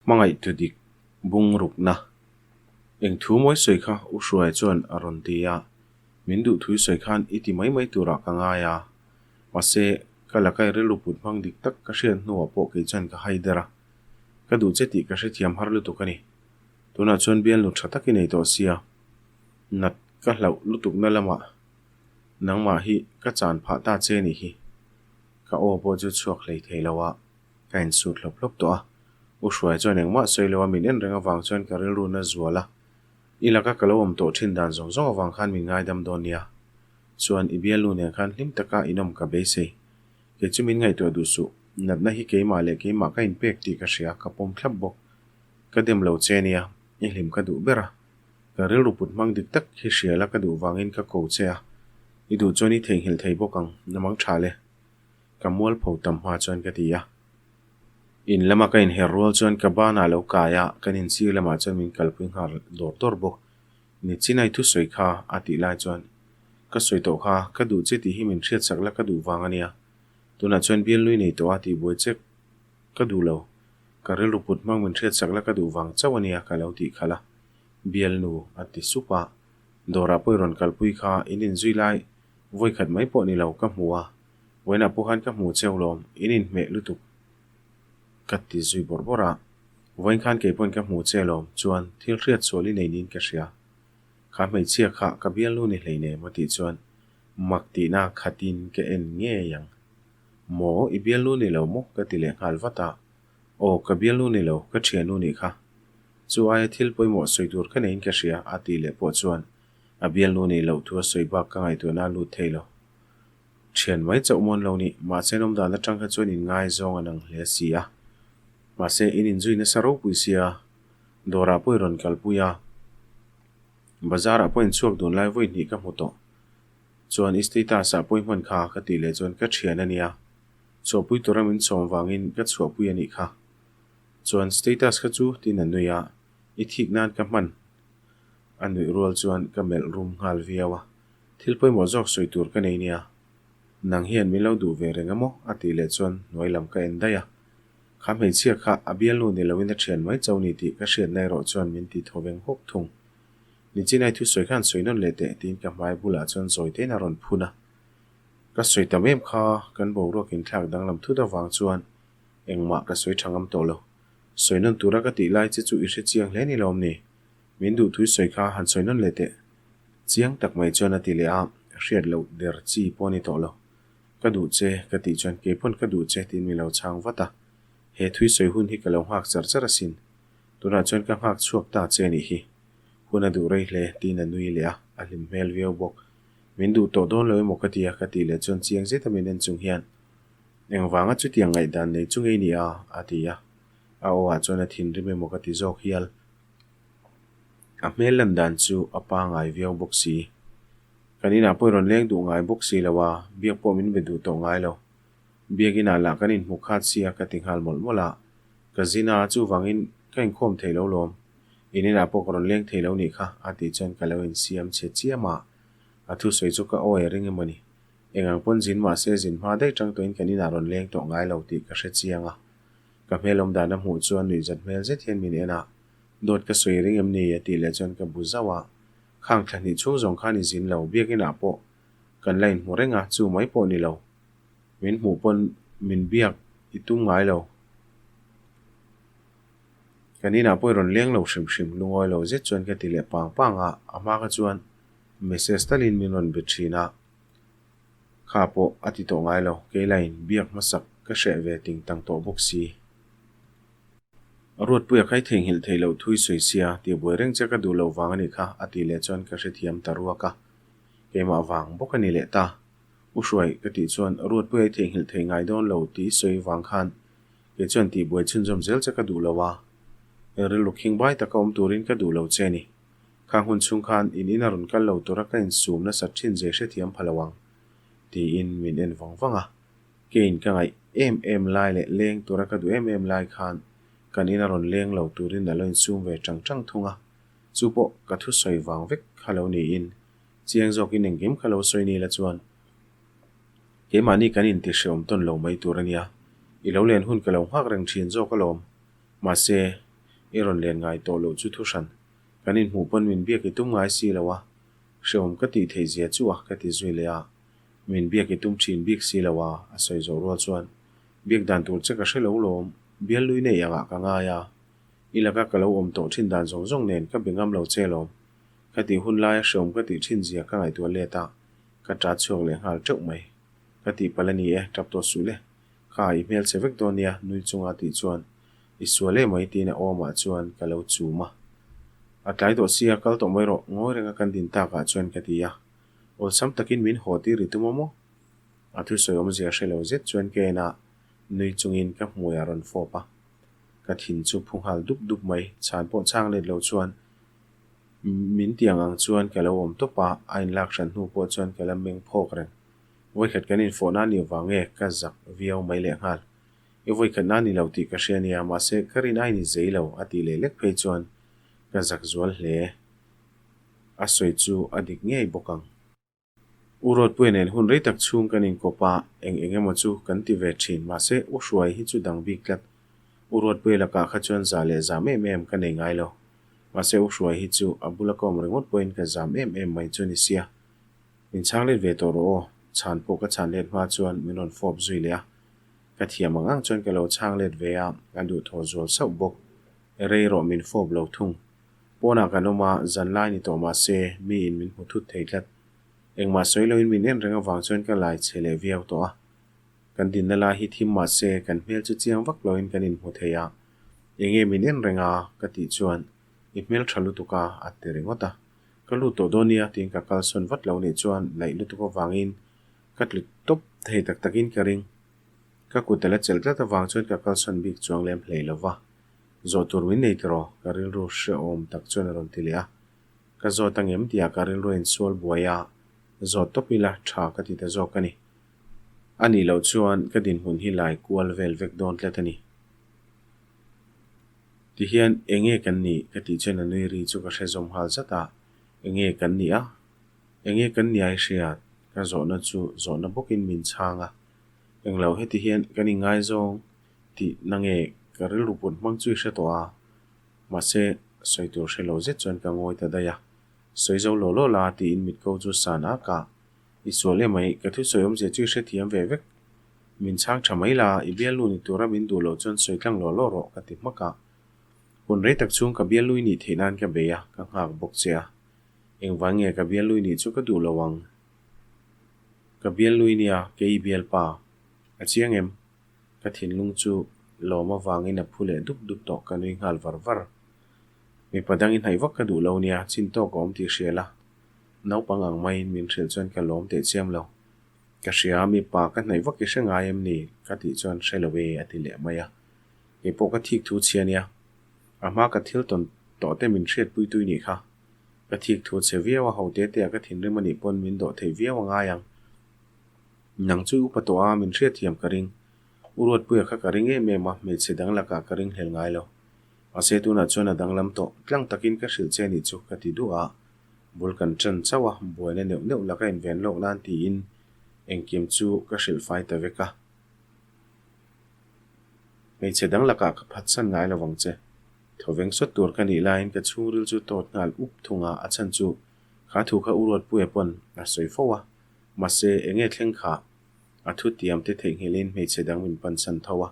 mangai tu dik bung ruk na eng thu moi soi kha u hruai chuan a ron ti a min du thui soi khan iti mai tura ka nga ya mase kalakai relu put mang dik tak ka hrian hnuwa po ke chan ka haidera ka du cheti ka hre thiam har lu tu kani tuna chuan bian lu tha taki nei to sia nat ka hlau lutuk na lama nangma hi ka chan pha ta che ni hi ka o po chu chuak hlei theilawa ka in su thlop to a u hruai chuan engma soilawa min en renga wang chuan ka rel ru na zuala ilaka kalawam to thin dan zong zong awang khan min ngai dam don nia chuan ibial lu nen khan hlim taka inom ka be sei ke chumin ngai to du su nat na hi keima le keima ka in pek ti ka hria ka pom thlap bok ka dem lo che nia i hlim ka du bera ka rel ru put mang dik tak hi hria la ka du wangin ka ko che a i du choni theng hil thei bokang namang thale ka mual pho tam ma chuan ka ti ya in lama ka in herol chuan ka bana lo ka ya kanin si lama chuan min kalpui har dor tor bok ni chinai thu soi kha ati lai chuan ka soi to kha ka du che ti hi min hriat sak la ka du wang ania tuna chuan bial lui nei to ati boi chek ka du lo ka rel ru put mang min hriat sak la ka du wang chawania ka lo ti khala bial nu ati supa dora poi ron kalpui kha inin zui lai voi khat mai po ni lo ka hmuwa waina po han ka hmu cheuhlom inin me lutuk kati zui borbora voin khan ke pon ka hmu chelom chuan thil hriat soli nei nin ka hria kha mai chia kha ka bial lu ni hleine mati chuan makti na khatin ke en nge yang mo i bial lu ni lo mo ka ti le ngal wata o ka bial lu ni lo ka thian lu ni kha chu ai thil poi mo soi tur ka nein ka hria ati le po chuan a bial lu ni lo thua soi ba ka ngai tu na lu theilo thian mai chau mon lo ni ma chenom dan la tang kha chuan in ngai zong anang hle sia ma se inin zui na saro puisia dora poi ron kalpuya bazar a point chuak don lai voi ni ka hmuto chuan status a poi man kha ka ti le chuan ka thian ania cho pui toramin chom wangin ka chua pui ani kha chuan status kha chu tin an nuya i thik nan ka man anui rol chuan ka mel room ngal viawa thil poi mo jok soi tur ka nei nia nang hian mi lo du ve rengamo ati le chuan noilam ka endaya kha mei chia kha abial lu ni lowin a thian mai chawni ti ka hriat nai ro chuan min ti thoveng hok thung ni chinai thu soi khan soi non le te tin ka mai bula chuan zoi te na ron phuna ka soi tamem kha kan bo ro kin thak dang lam thu da wang chuan engma ka soi thangam to lo soi non tura ka ti lai chu i hre chiang hle ni lom ni min du thui soi kha han soi non le te chiang tak mai chuan ati le a hriat lo der chi poni to lo ka du che ka ti chuan ke pon ka du che tin mi lo chang wata he thui soi hun hi kalo hak char char asin tuna chuan ka hak chuak ta che ni hi huna du rei hle tin anui le a alim mel veo bok min du to don loi mo ka ti le chuan chiang zeta min en chung hian eng wanga chu tiang ngai dan nei chung ei ni a ati ya a o a chuan a thin ri me mo ka ti zok hial a mel lam dan chu apa ngai veo bok si kanina poi ron leng du ngai bok si lawa biak po min be du to ngai lo biagina la kanin mukhat sia ka tinghal mol mola ka zina chu wangin kain khom theilo lom inina pokron leng theilo ni kha ati chan kaloin siam che chiama athu soi chu ka oi ring mani engang pon jin ma se jin ma dei tang toin kanina ron leng to ngai lo ti ka hre chianga ka melom da na mu chuan ni zat mel je thian min ena dot ka soi ring em ni ati le chan ka buzawa khang thani chu zong khani jin lo biagina po kan lain morenga chu mai po ni lo min mu pon min biak itum ngai lo kanina poi ron leng lo shim lungoi lo je chuan ka ti le panga ama ka chuan message talin min ron betrina kha po ati to ngai lo ke line biak masak ka hre ve ting tang to boxi rot puya khai theng hil theilo thui soi sia ti boi reng che ka du lo wang ani kha ati le chuan ka hre thiam tarua ka kema wang bokani le ta ushuai ka ti chuan rot puya theng hil thei ngai don lo ti soi wang khan ke chuan ti boi chun jom zel che ka du lo wa ri looking bai ta ka turin ka du lo che ni khang hun chung khan in ron kal lo tora ka in sum na sat thin je hre thiam phalawang ti in min en wanga ke in ka ngai em lai le leng tora ka du em lai khan kan in ron leng lo turin na lo in sum ve chang thunga chu po ka thu soi wang vek khalo ni in chiang zok in engem khalo soi ni la chuan ke mani kan in ti shom ton lo mai turania i lo len hun ka lo hak reng thin zo ka lom ma se iron len ngai to lo chu thu san kanin mu pon min bia ki tum ngai si lawa shom ka ti thei zia chu ka ti zui le a min bia ki tum thin bik si lawa a soi zo ro chuan biak dan tur che ka hrelo lom bial lui nei anga ka nga ya ilaka ka lo om to thin dan zong zong nen ka bingam lo che lom ka ti hun lai shom ka ti thin zia ka ngai tu le ta ka tra chuak le ngal chok mai ka ti palani e tap to su le kha email chevek donia nui chunga ti chuan isuale mai ti na oma chuan ka lo chu ma atlai to sia kal to mai ro ngoi renga kan din ta ka chuan ka ti ya ol sam takin min hoti ritumomo athu soyom zia shelo zet chuan ke na nui chungin ka hmuya ron fo pa ka thin chu phunghal dup dup mai chan po chang le lo chuan min tiang ang chuan ka lo om to pa ain lak ran hu po chuan ka lam meng phok ren voi khat kanin fo na ni wange ka zak viau mai le ngal e voi khat na ni lo ti ka shenia ma se karin ai ni zeilo ati le lek phei chuan ka zak zual hle a soi chu adik ngei bokang urot puinen hun rei tak chung kanin kopa engemo chu kan ti ve thin ma se u hruai hi chu dang bik lat urot puela ka kha chuan za le za mem ka nei ngai lo ma se u hruai hi chu abula kom rengot point ka za mem mai chu ni sia min chang le ve to ro chan po ka chan le ma chuan minon fop zui le ka thiam angang chuan ka lo chang le ve a kan du tho zol sau bok rei ro min fop lo thung pona kanoma zan lai ni to ma se mi in min hutut theitlat engma soilo in min en renga wang chuan ka lai chele viau to a kan din na la hi thim ma se kan mel chu chiang vak loin kan in mu theya enge min en renga ka ti chuan i mel thalu tu ka atte rengota ka lu to donia tin ka kal son vat lo ni chuan lai lu tu ko wangin ka tlu top thei tak takin ka ring ka kutala chelta ta wang chuan ka kal son bik chuang lem hlei lova zo tur win nei tro ka ril ru she om tak chuan ron tilia ka zo tangem tia ka ril ru in sol buaya zo topila tha ka ti ta zo kani ani lo chuan ka din hun hi lai kual vel vek don tletani ti hian enge kan ni ka ti chen anui ri chu ka shezom hal zata enge kan ni a enge kan ni ai shia ka zo na chu zo na bokin min changa englo he ti hian kani ngai zong ti nange ka ril rupun mang chui she to a ma se soitur shelo zet chuan ka ngoi ta daya soizo lo lo la ti in mit ko chu sana ka isole mai ka thu soyom je chu she thiam ve vek min chang thamai la I bial lu ni tura min du lo chon soitlang lo lo ro ka ti maka kun re tak chung ka bial lu ni theinan ka beya ka ngak bok chia eng wange ka bial lu ni chu ka du lo wang ka bial lu ni a ke I bial pa a chiang em ka thin lung chu lo ma wangin a phule dup dup to kan ring hal var var mi padang in hai vak ka du lo nia chin to kom ti shela nau pangang mai min thel chuan ka lom te chiam lo ka shia mi pa ka nei vak ki shenga em ni ka ti chuan shelowe ati le maya e po ka thik thu chiania ama ka thil ton to te min hret pui tui ni kha ka thik thu che viawa ho te te ka thin rimani pon min do thei viawa nga yang nang chu upato a min hret thiam ka ring urot puya kha ka ring e me ma me chedang la ka ring hel ngai lo ase tu na chona danglam to tlang takin ka hril che ni chu ka ti du a bulkan chan chawa boile neu neu la ka in ven lo lan ti in engkim chu ka hril fai ta veka me chedang la ka phat san ngai lo wang che thoveng sot tur ka ni lain ka churil chu tot ngal up thunga a chan chu kha thu kha urot pu epon a soi fowa ma se enge thleng kha a thu tiam te thei helin me chedang min pan san thowa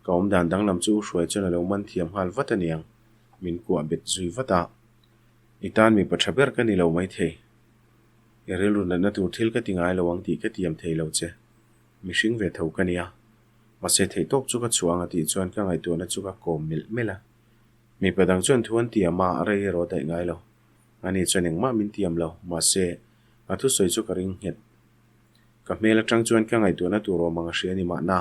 kaum dan dang lam chu hruai chona lo man thiam hal wataniang min ku bet zui wata itan mi pathaber ka ni lo mai thei erelu na tu thil ka tingai lo wang ti ka tiam thei lo che mishing ve tho ka nia ma se thei tok chu ka chuanga ti chuan ka ngai tu na chu ka kom mil mela mi padang chuan thuan ti ama rei ro dai ngai lo ani chuaning ma min tiam lo ma se a thu soi chu ka ring het ka mela tang chuan ka ngai tu na tu ro manga hria ni ma na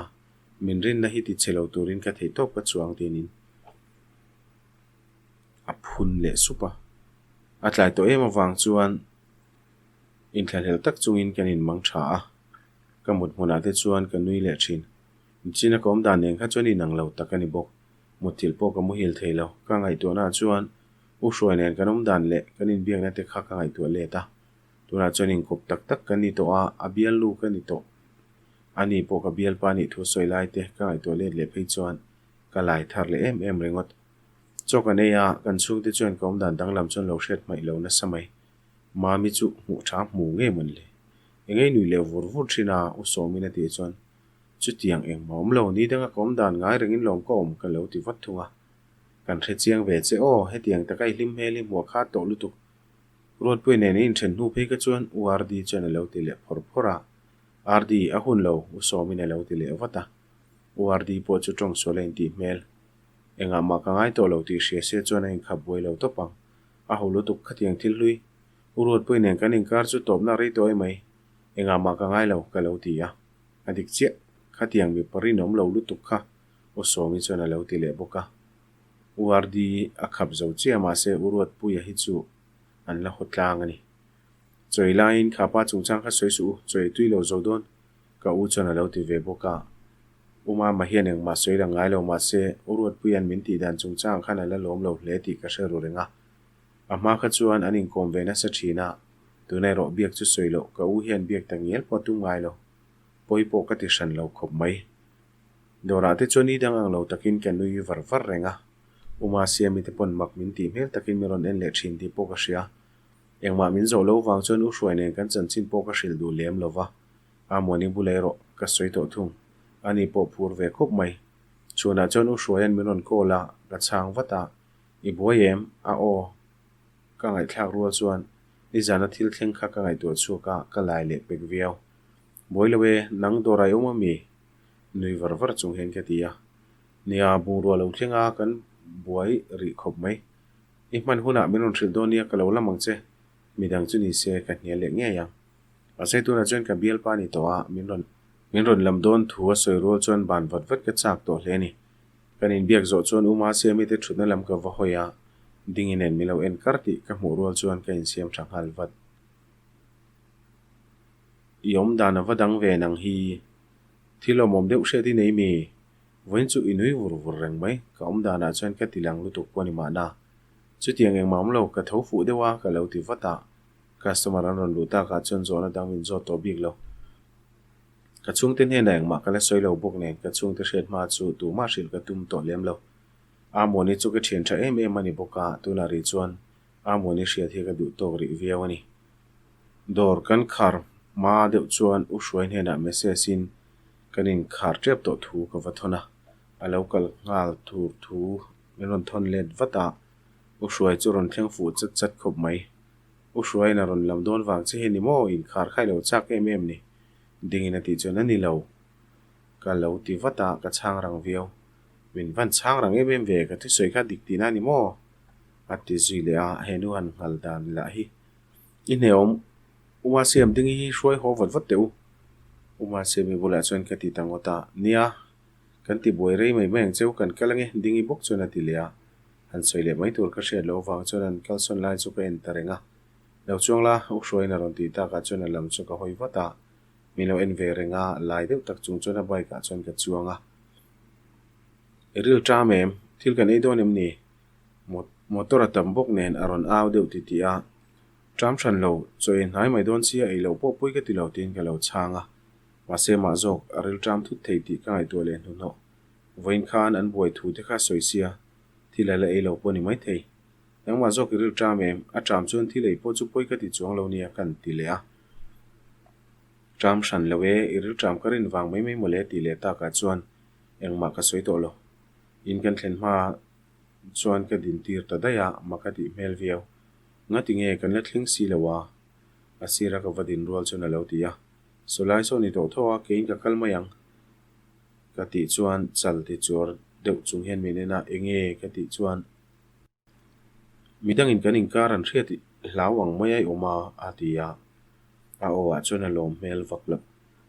min rin na hi ti chelo turin ka thei tok ka chuang tinin a phun le supa atlai to ema wang chuan in thlel tak chungin kanin mang tha a ka mut huna te chuan ka nui le thin china kom dan neng kha chuan inang lo takani bok mutil po ka mu hil theilo ka ngai to na chuan u hruai nen kanom dan le kanin biak na te kha ka ngai to le ta tuna chuan in kop tak tak kani to a abial lu kani to ani po ka bial pa ni thu soilai te ka ngai to le le phei chuan ka lai thar le em rengot cho cái này kan chung te chuan kom dan dang lam chuan lo hret mai lo na samai ma mi chu mu tha mu nge mun le engei nui le vur thina u so mi na ti chuan chu tiang eng mom lo ni danga kom dan ngai rengin lom kom kan lo ti vat thunga kan the chiang ve che o he tiang ta kai lim he lim wa kha to lu tu rod pui ne in then nu phe ka chuan urd chuan lo ti le phora rd a hun lo u so mi na lo ti le vata urd po chu tong so len ti mel enga ma ka ngai to lo ti hria se chuan in kha boi lo to pang a ho lu tu khatiang thil lui urod pui ne kan in kar chu top na ri toi mai enga ma ka ngai lo ka lo ti ya adik che khatiang mi pari nom lo lu tu kha o so mi chuan lo ti le boka urd a khap zo che ma se urod pui a hi chu an la hotlang ani choi lain khapa chungchang kha soi su choi tui lo zo don ka u chuan lo ti ve boka uma ma hian eng ma soi la ngai lo ma se urod puyan min ti dan chungchang khana la lom lo hle ti ka hre ro renga ama kha chuan anin kom ve na sa thina tunai ro biak chu soi lo ka u hian biak ta ngel po tu ngai lo poi po ka ti shan lo khop mai dora te choni dang ang lo takin kan nui var renga uma sia mi te pon mak min ti mel takin meron en le thin ti po ka sia engma min zo lo wang chon u hruai ne kan chan chin po ka hril du lem lova a morning bulero ka soi to thung ani po phur ve khop mai chuna chon u hruai an meron ko la ka chang wata I boyem a o ka ngai thak rual chuan ni zana thil thleng kha ka ngai to chu ka lai le pek viau boilewe nang dorai oma mi nui var chung hen ka tia nia bu ro lo thlenga kan buai ri khop mai I man huna meron thil do nia ka lo lamang che midang chu ni se ka hnia le nge yang a se tu na chen ka bial pa ni to a minron lam don thu a soi ro chuan ban vat ka chak to hle ni kanin biak zo chuan uma se mi te thutna lam ka va hoya dingin en milo en karti ka mu rol chuan ka in siam thang hal vat yom dana vadang ve nang hi thilo mom deuh hre ti nei mi voin chu inui vur reng mai ka om dana chuan ka tilang lu tuk poni ma na chu tiang eng mam lo ka tho fu dewa ka lo ti vata customer an ron lu ta ka chuan zo na dang min zo to big lo ka chung ten he nang ma ka la soi lo bok ne ka chung te hret ma chu tu ma hril ka tum to lem lo a moni chu ka thien tha em em ani boka tu na ri chuan a moni hriat hi ka du tok ri viau ani dor kan khar ma deuh chuan u hruai hne na message in kanin khar trep to thu ka vathona a local ngal thu meron thon let vata u hruai chu ron thleng fu chat khop mai u hruai na ron lam don wang che heni mo in khar khai lo chak em em ni dingin ati chuan ani lo ka lo ti vata ka chang rang viau min van chang rang em ve ka thi soi kha dik ti na ni mo ati zui le a henu han ngal dan la hi in heom uma siam ding hi hruai ho vat teu uma se mi bula chuan ka ti tangota nia kan ti boi rei mai meng cheu kan kalange dingi bok chuan ati lea han soi le mai tur ka hriat lo wang chuan an kalson lai chu ka en tarenga lo chuang la u hruai na ron ti ta ka chuan a lam chu ka hoi vata milo en ve renga lai deuh tak chung chuan a bai ka chuan ka chuanga eril tram em thil kan ei don em ni motor a tam bok nen aron aw deuh ti ti a tram than lo choi hnai mai don sia ei lo po pui ka ti lo tin ka lo changa ma se ma zok aril tram thu thei ti ka ngai to le nu no voin khan an boi thu te kha soi sia thila la ei lo po ni mai thei nang ma zok ril tram em a tram chuan thil ei po chu poi ka ti chuang lo nia kan ti le a tram than lo we iril tram karin wang mai mole ti le ta ka chuan engma ka soi to lo in kan thlen ma chuan ka din tir ta daya ma ka ti mel viau nga ti nge kan la thling si lawa asira ka vadin rol chuna lo tia solai so ni to thowa kein ka kalmayang ka ti chuan chal ti chur deuh chung hen minena enge ka ti chuan midang in kan in karan hriati hlawang mai ai oma atia a owa chuna lom mel vaklap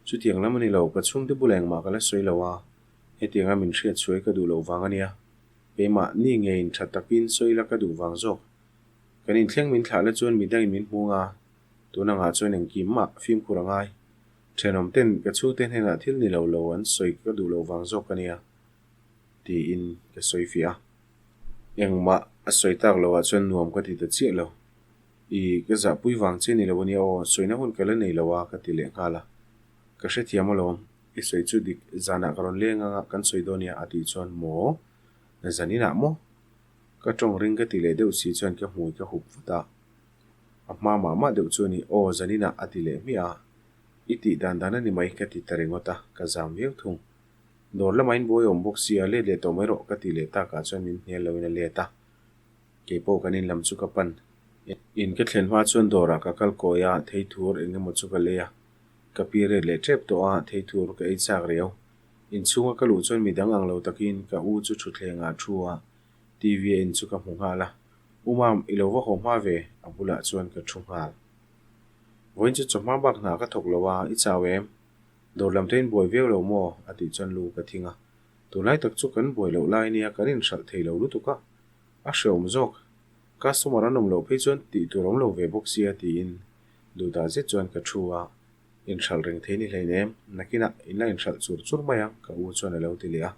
chu tiang lamani lo ka chung te buleng ma kala soi lawa he tianga min hriat chuai ka du lo wangania pema ni nge in thatakin soi la ka du wang zok kanin thleng min thla la chuan midang in min hmunga tuna nga chuan eng kim ma phim kurangai thenom ten ka chu ten hena thil ni lo an soi ka du lo wang zok ania ti in ka soi fia engma a soi tak lo a chuan nuam ka ti ta chi lo I ka za pui wang che ni lo ni o soina hun kala nei lo wa ka ti le ngala ka hre thiam lo I soi chu dik zana karon lenga kan soi donia ati chuan mo na zanina mo ka tong ring ka ti le deuh si chuan ka hmui ka hup futa a ma deuh chu ni o zanina a ti le mi a iti dan ani mai ka ti tarengota ka zam veu thung dor lamain boi om bok sia le to mai ro ka ti le ta ka chuan min hne lo na le ta ke po kanin lam chu ka pan in ka thlen hma chuan dora ka kal koya thei thur engemaw chu ka leya ka pire le trep to a thei thur ka ei chak reu in chunga ka lu chuan midang ang lo takin ka u chu thuthleng a thua TV in chu ka hmu hala umam ilowa homa ve abula chuan ka thu hal voin chu choma bak na ka thok lowa I chawem dor lam tein boi veu lo mo ati chuan lu ka thinga tunai tak chu kan boi lo lai nia karin sal thei lo lu tuka a shom jok customer anom lo phei chuan ti turom lo ve bok sia ti in du da je chuan ka thua in sal reng thei ni hleinem nakina in line sal chur maya ka u chuan lo ti le a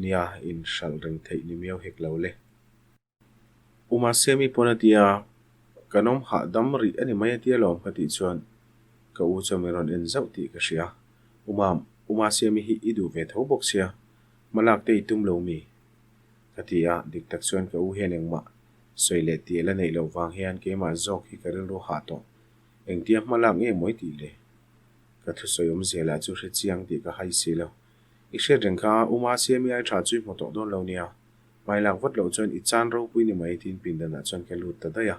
nia in sal reng thei ni miau hek lo le uma semi ponatia kanom ha dam ri ani mai tia lom ka ti chuan ka u chameron en zau ti ka sia uma semi hi idu ve tho bok sia malak te tum lo mi ka ti a dik tak chuan ka u hen engma soile ti la nei lo wang hian ke ma zok hi ka ro ha to eng tiam malak nge moi ti le ka thu soyom zela chu hre chiang ti ka hai si lo I hre reng kha uma semi ai tha chu mo to don lo nia mai lak wat lo chuan I chan ro pui ni mai tin pin dana chuan ka lut ta da ya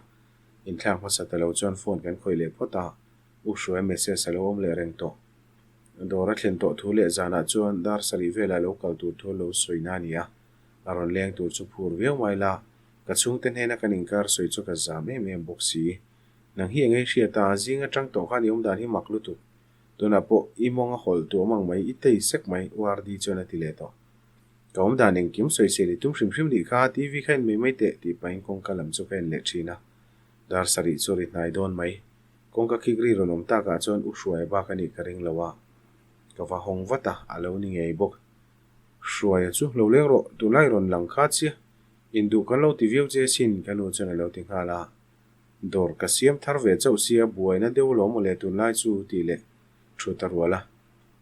in thlang ma sa ta lo chuan phone kan khoi le phota u shoi message alo om le reng to dora thlen to thu le zana chuan dar sari vela local tur tho lo soina nia aron leng tur chu phur veu mai la ka chung ten hena kan inkar soi chu ka zam em boxi nang hi ngai hria ta zinga tang to kha ni om dan hi maklu tu tuna po imonga hol tu mang mai itei sek mai war di chona ti le to ka om dan eng kim soi se li tum hrim di kha TV khain mai te ti pain kong kalam chu ken le thina dar sari chori nai don mai kong ka khigri ronom ta ka chon u hruai ba ka ni ka ring lawa ka va hong vata alo ni ngei bok hruai chu lo leng ro tu lai ron lang kha chi indu kan lo ti view che sin kan u chana lo ti khala dor ka siam thar ve chau sia buaina deu lo mo le tu lai chu ti le thu tar wala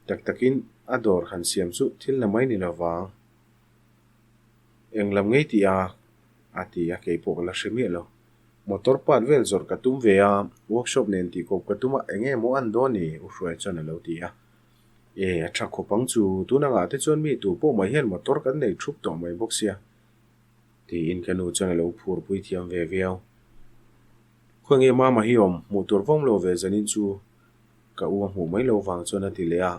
tak takin a dor han siam chu thil na mai ni lawang eng lam ngei ti a ke pok la shemi lo motor part vel zor ka tum ve a workshop nen ti kop ka tuma enge mo an do ni u hruai chana lo ti a a thak khopang chu tu na nga te chon mi tu po mai hian motor kan nei thup to mai box sia ti in kanu chana lo phur pui thiam ve veo khonge ma hi om motor vom lo ve zanin chu ka u mu mai lo wang chona ti le a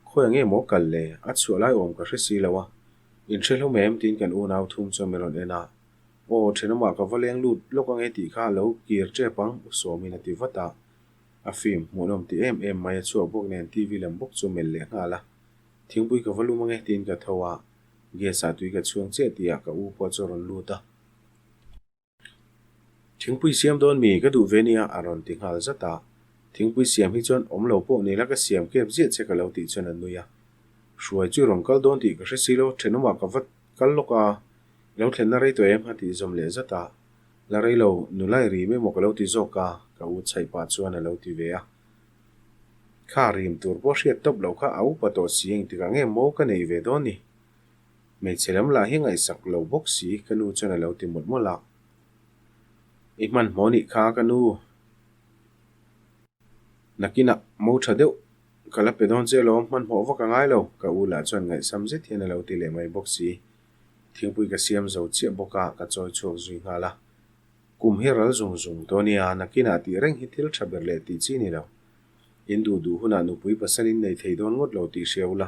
khoenge mo kal le a chu lai om ka hre si lawa in thelo mem tin kan u nau thum chomeron ena o thenama ka valeng lut lokange ti kha lo kir che pang so mi na ti vata a film monom ti em mai chu bok nen TV lam bok chu mel le ngala thingpui ka valu mange tin ka thawa ge sa tui ka chuang che tia ka u po choron luta thingpui siam don mi ka du venia aron ti hal zata thingpui siam hi chon om lo po ni la ka siam ke je che ka lo ti chon an nuya shuai chu rong kal don ti ka hre silo thenama ka vat kal loka lo thlen na rei to em hati zom le zata la rei lo nu lai ri me mo ka lo ti zoka ka u chai pa chuan a lo ti ve a kha rim tur bo hriat top lo kha au pa to sieng ti ka nge mo ka nei ve don ni me chelam la hi ngai sak lo bok si kanu chuan a lo ti mot mo la iman moni kha kanu nakina mo tha deuh kala pe don che lo man ho wa ka ngai lo ka u la chuan ngai sam je thian a lo ti le mai bok si thingpui ka siam zo che boka ka choi chok zui ngala kum hi ral zung tonia nakina ti reng hi thil thaber le ti chi ni lo indu du huna nu pui pasanin nei thei don ngot lo ti sheula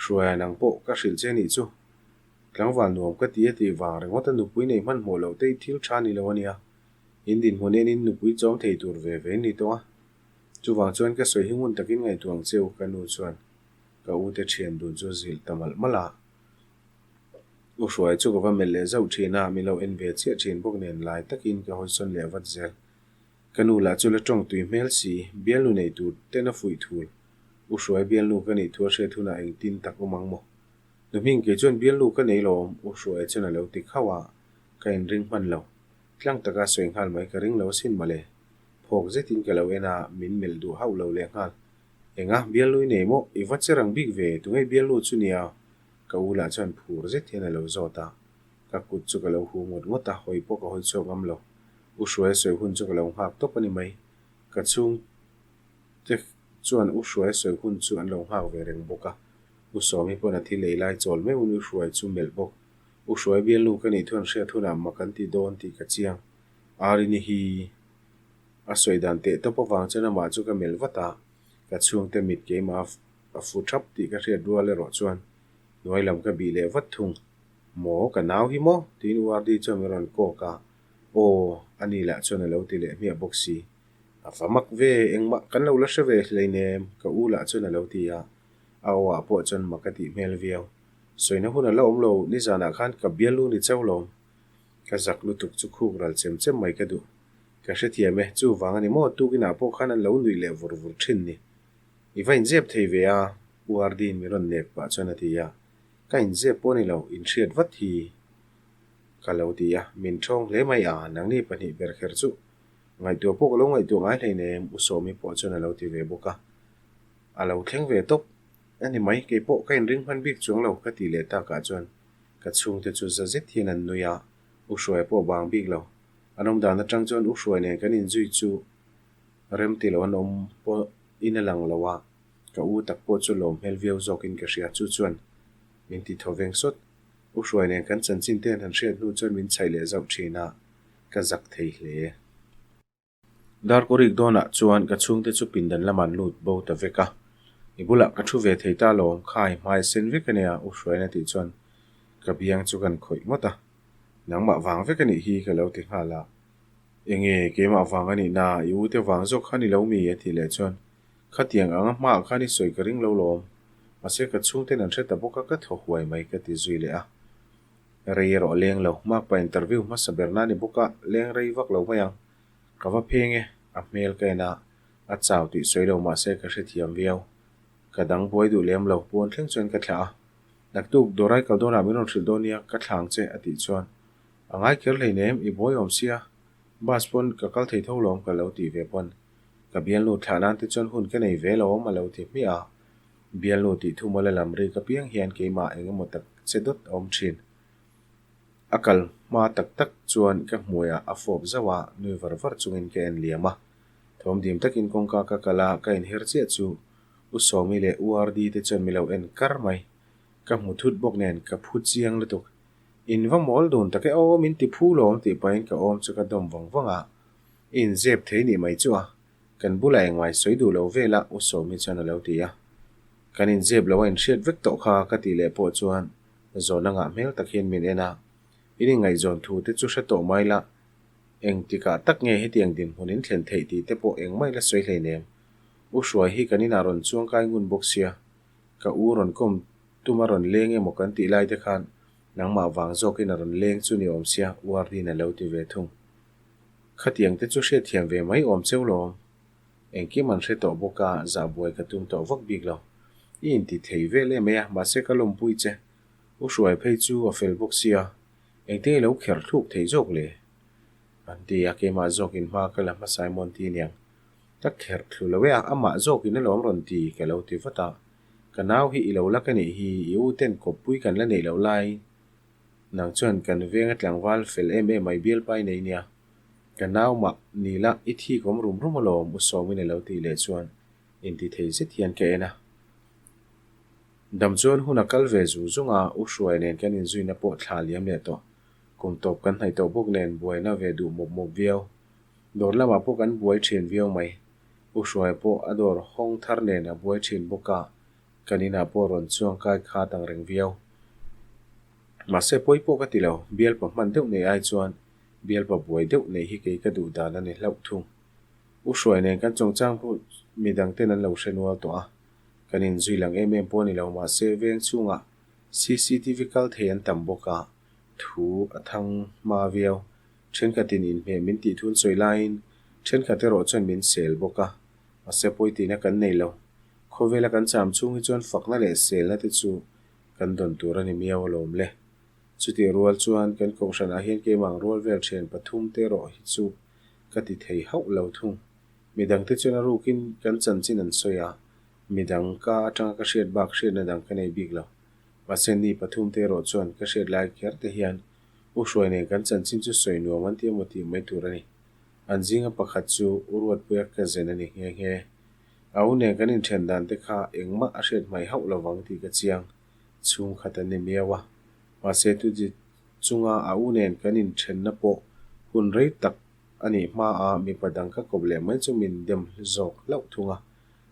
shruaya nang po ka hril che ni chu tlangwal nuam ka ti wang rengota nu pui nei man mo lo te thil tha ni lo ania indin honen in nu pui chom thei tur ve ni to a chu wang chuan ka soi hingun takin ngai tuang cheu ka nu chuan ka u te thian du chu zil tamal mala u hruai chu ka va mel le zau thina mi lo en ve che thin bok nen lai takin ka hoi son le wat zel kanu la chu la tong tui mel si bial nu nei tur te na fui thul u hruai bial nu ka ni thua hre thuna eng tin tak umang mo nu ming ke chuan bial nu ka nei lo u hruai chana lo ti khawa ka in ring man lo tlang taka soing hal mai ka ring lo sin male phok je tin ka lo ena min mel du hau lo le ngal enga bial nu nei mo i wat cherang big ve tu ngai bial nu chu nia ka u la chuan phur je thian lo zota ka kut chu ka lo hu ngot ta hoi po ka hoi chok am lo u shwe soi hun chu ka lo hak to pani mai ka chung te chuan u shwe soi hun chu an lo hak ve reng boka u somi pona thi leilai chol me u shwe chu mel bok u shwe bial lu ka ni thon hria thuna ma kan ti don ti ka chiang ari ni hi a soi dan te to pawang chana ma chu ka mel wata ka chung te mit ke ma a fu thap ti ka hria dual le ro chuan noi lam ka bi le wat thung mo ka naw hi mo tin war di chu meron ko ka o ani la chuan lo ti le mi boxi a famak ve engma kan lo la shave hleinem ka u la chuan lo ti ya awa po chuan makati mel viau soina huna lo om lo ni zana khan ka bialu ni chawlom ka zak lu tuk chu khuk ral chem chem mai ka du ka hre thiame chu wangani mo tukina po khan an lo nui le vur vur thin ni ivain zep thei ve a uardin miron nek pa chuan ati ya ka in zep poni lo in hriat wat hi ka lo ti ya min thong hle mai a nang ni pani ber kher chu ngai tu po lo ngai tu ngai hleine u somi po chuan lo ti ve boka a lo thleng ve tok ani mai ke po kain ring phan bik chung lo ka ti le ta ka chuan ka chung te chu za zet hin an nuya u shwe po bang bik lo anom dan atang chuan u shwe ne kan in zui chu rem ti lo anom po in alang lawa ka u tak po chu lom hel viau zokin ka hria chu chuan min ti thoveng sot u shwe ne kan chan chin ten han hriat nu chuan min chai le zau thina ka zak thei hle dar korik dona chuan ka chung te chu pindan laman lut bo ta veka ibula ka thu ve thei ta lom khai mai sen vekania u shwe na ti chuan ka biang chu kan khoi mota nangma wang vekani hi ka lo ti hala enge ke ma wang ani na yu te wang zo khani lo mi ati le chuan khatiang anga ma khani soi ka ring lo lom ase ka chung te nan theta boka ka tho huai mai ka ti zui le a rei ro leng lo mak pa interview ma saberna ni boka leng rei wak lo mayang ka va phenge a mel ka na a chaw ti soi lo ma se ka hre thiam viau ka dang boi du lem lo pon thleng chuan ka thla nak tu dorai ka dona miron thil donia ka thlang che ati chuan angai ker leinem I boi om sia bas pon ka kal thei tho lom ka lo ti ve pon ka bian lu thana te chuan hun ka nei ve lo ma lo ti mi a bian lu ti thu ma la lam ri ka piang hian ke ma eng mo tak che dot om thin akal ma tak tak chuan ka hmuya a fob zawa nui var var chungin ke en liama thom dim takin kongka ka kala ka in her che chu u somi le urd te chuan mi lo en kar mai ka muthut bok nen ka phut chiang le tuk in va mol don take o min ti phu lom ti pain ka om chu ka dom wang wanga in zep thei ni mai chu a kan bula engwai soi du lo vela u somi chuan lo ti a kan in zep lo en hriat vek to kha ka ti le po chuan zona nga mel takhin min ena ini ngai zon thu te chu hra to mai la eng tika tak nge he tiang dim hunin thlen thei ti te po eng mai la soi hleinem u shwai hi kanina ron chuang kai ngun boxia ka u ron kom tumaron lenge mo kan ti lai te khan nangma wang zokin ron leng chu ni om sia wardi na lo ti ve thung khatiang te chu hre thiam ve mai om cheulo engki man hre to boka za buai ka tum to vak bik lo in ti thei ve le me ma se ka lom pui che u shwai phei chu a fel boxia engte lo kher thuk thei jok le an ti a ke ma zokin ma ka la ma Simon ti niang tak kher thlu lo ya ama zokin lo ron ti ka lo ti fata kanaw hi ilo la ka ni hi yu ten ko pui kan la nei lo lai nang chuan kan venga tlangwal fel em mai bial pai nei nia kanaw ma ni la I thi kom rum rum lo mu so mi ne lo ti le chuan in ti thei se thian ke na dam chuan huna kal ve zu zunga u hruai nen kan in zuina po thla liam le to kum top kan hai to bok nen buai na ve du mop mop viau dor lama po kan buai thin viau mai u hruai po ador hong thar nen a buai thin boka kanina po ron chuang kai kha tang reng viau ma se poi po ka tilo bial pa man deuh nei ai chuan bial pa buai deuh nei hi ke ka du dan ani hlau thung u hruai nen kan chong chang pu midang ten an lo hrenual to a kanin zuilang em po ni lo ma se veng chunga CCTV kal thei an tam boka thu athang ma viau then ka tin in me min ti thun soi lain then ka te ro chuan min sel boka ma se poi ti na kan nei lo khovela kan cham chung hi chuan fakna le sel na te chu kan don tur ani miaw lom le chuti rual chuan kan kongshan a hian ke mang rual vel then pathum te ro hi chu ka ti thei hau lo thung midang te chuan rukin kan chan chin an soya midang ka atanga ka hriat bak hriat na dang ka nei bik lo ma sen ni pathum te ro chuan ka hriat lai kher te hian u hruai nei kan chan chin chu soi nuam an tia moti mai tur ani an zinga pakhat chu urwat puya ka zen ani nge au ne kan in then dan te kha engma a hret mai hau lawang ti ka chiang chung khatan ni miawa ma se tu ji chunga au nen kan in then na po hun rei tak ani ma a mi padang ka koble mai chu min dem zok lau thunga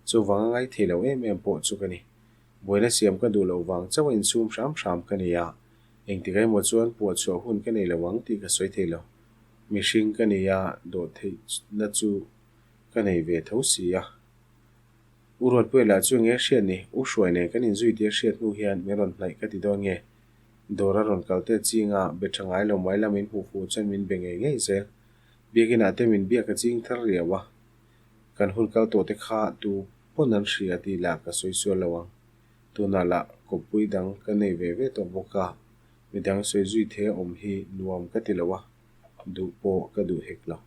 chu wanga ngai thelo em po chu kani boina siam ka du lo wang chaw in sum sham kani ya eng ti gai mo chuan po chu hun ka nei lawang ti ka soi thelo mi hring kani ya do thei na chu ka nei ve tho si ya urot pwe la chu nge hriat ni u hruai nei kan in zui tir hriat nu hian meron hlai ka ti do nge dora ron kalte chinga bethangai lo mai lamin hu fu chen min benge nge se biagina te min bia ka ching thar riawa kan hun kal to te kha tu ponan hria ti la ka soi so lawang tu na la ko pui dang ka nei ve to boka midang soi zui the om hi nuam ka ti lawa du po ka du hek lo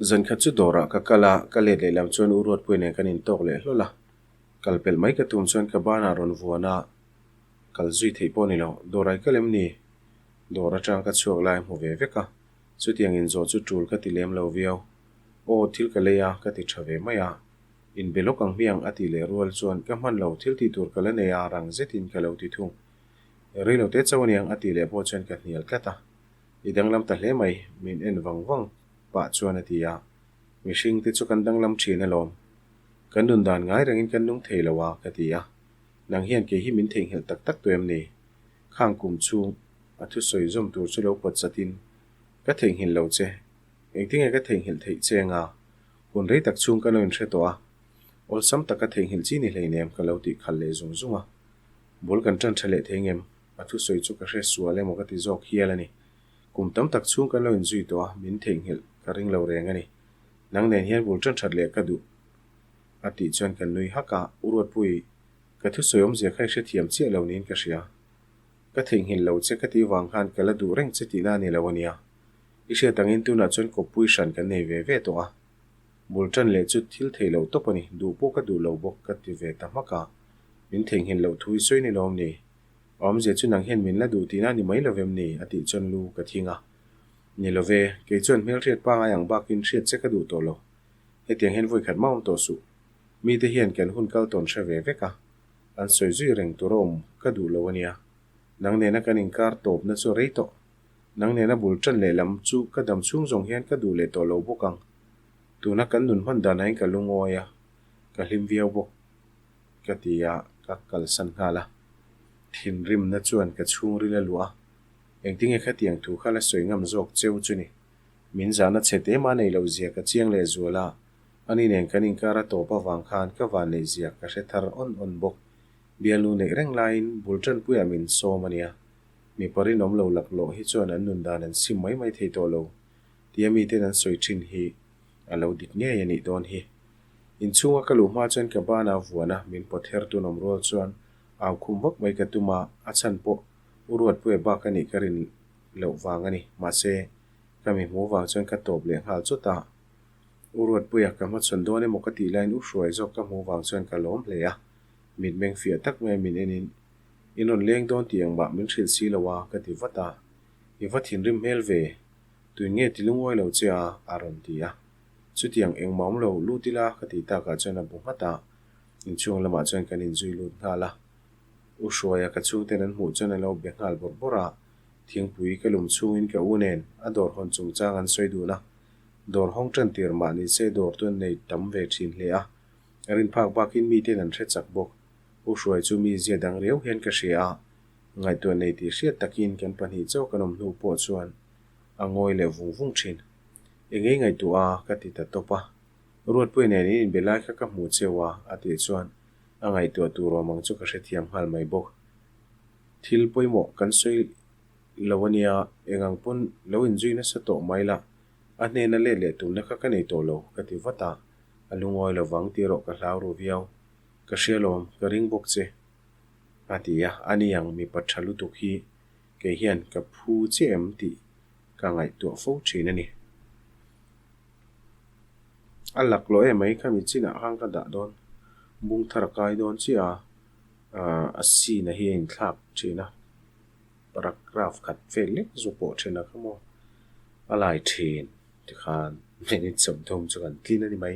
zan kha chu dora ka kala ka le le lam chuan urot pui ne kan in tok le hlola kalpel mai ka tum chuan ka bana ron vuana kal zui thei poni lo dorai ka lem ni dora tang ka chuak lai mu ve ka chu tiang in zo chu tul ka ti lem lo viau o thil ka leya ka ti thave maya in belok ang miang ati le rual chuan ka man lo thil ti tur kala ne ya rang zetin ka lo ti thung ri lo te chawniang ati le po chuan ka hnial tlata idang lam ta hle mai min en wang pa chuan ati ya mi hring te chu kan dang lam thina lom kan dun dan ngai rangin kan nung theilawa ka ti ya nang hian ke hi min theng hel tak tuem ni khang kum chu athu soi zom tur chu lo pat chatin ka theng hin lo che engtinge ka theng hil thei chenga hun rei tak chung ka lo in hre to a ol sam taka theng hil chi ni hleinem ka lo ti khal le zunga bol kan tran thale thengem athu soi chu ka hre suale mo ka ti zok hialani kum tam tak chung ka lo in zui to a min theng hil ka ring lo reng ani nang nen hian bul tran that le ka du ati chuan kan nui haka urot pui ka thu soyom zia khai hre thiam che lo nin ka hria ka theng hil lo che ka ti wang khan ka la du reng che ti na ni lawania ishe tangin tu na chuan ko pui shan kan nei ve to a bultan le chu thil theilo to pani du po ka du lo bok ka ti ve ta maka min theng hin lo thui soi ni lom ni om je chu nang hen min la du ti na ni mai lovem ni ati chon lu ka thinga ni love ke chon mel riat pa yang ba kin riat che ka du to lo he tiang hen voi khat maum to su mi te hian kan hun kal ton hre ve ka an soi zui reng to rom ka du lo ania nang ne na kan in kar top na chu rei to nang ne na bul tran le lam chu ka dam chung zong hian ka du le to lo bokang tu na kan nun man da nai ka lungoya ka hlim viau bok ka tia ka kal san hala thin rim na chuan ka chung ri la lua engtinge kha tiang thu khala soi ngam zok cheu chuni min zana chete ma nei lo zia ka chiang le zuala ani nen kan in kara to pa wang khan ka van nei zia ka hre thar on bok bialu nei reng lain bul tran puya min so mania mi pari nom lo lak lo hi chuan an nun dan an sim mai thei to lo tiami ten an soi thin hi alo dik nge yani don hi in chunga kalu ma chuan ka bana vuana min pother tu nom rol chuan aw khum bak mai ka tuma achan po urwat pu ba ka ni karin lo wangani ma se kami mo wang chuan ka top le hal chuta urwat pu ya ka ma chon do ne mo ka ti line u hruai zo ka mo wang chuan ka lom hle ya min meng fia tak me min enin inon leng don tiang ba min thil si lawa ka ti vata I vathin rim hel ve tu nge tilungoi lo chia aron tia chu tiang eng mom lo lutila ka ti ta ka chana bu hata in chung lama chuan kan in zui lut hala u hruaya ka chung ten an mu chuan lo bengal bora thingpui ka lum chung in ka unen a dor hon chung chang an soi du na dor hong tran tir ma ni se dor tun nei tam ve thin hle a rin phak bakin mi ten an hre chak bok u hruai chu mi zia dang reu hen ka hria ngai tu nei ti hriat takin kan pani chaw kanom nu po chuan angoi le vung thin engei ngai tu a ka ti ta topa ruat pui ne ni in belai kha ka mu chewa ati chuan angai tu ro mang chu ka hre thiam hal mai bok thil poimo kan soi lawania engang pun lo in zui na sa to mai la a hne na le tu na kha ka nei to lo ka ti vata alungoi lo wang ti ro ka hlau ru viau ka hrialom ka ring bok che atia ani yang mi pathalu tu khi ke hian ka phu chem ti ka ngai tu fo thin ani alak lo e mai khami china hang ka da don bung thar kai don chia a si na hi in thlak thina parak graph khat fel lek zo po thena khamo alai thin ti khan minute som thom chu kan tlin ani mai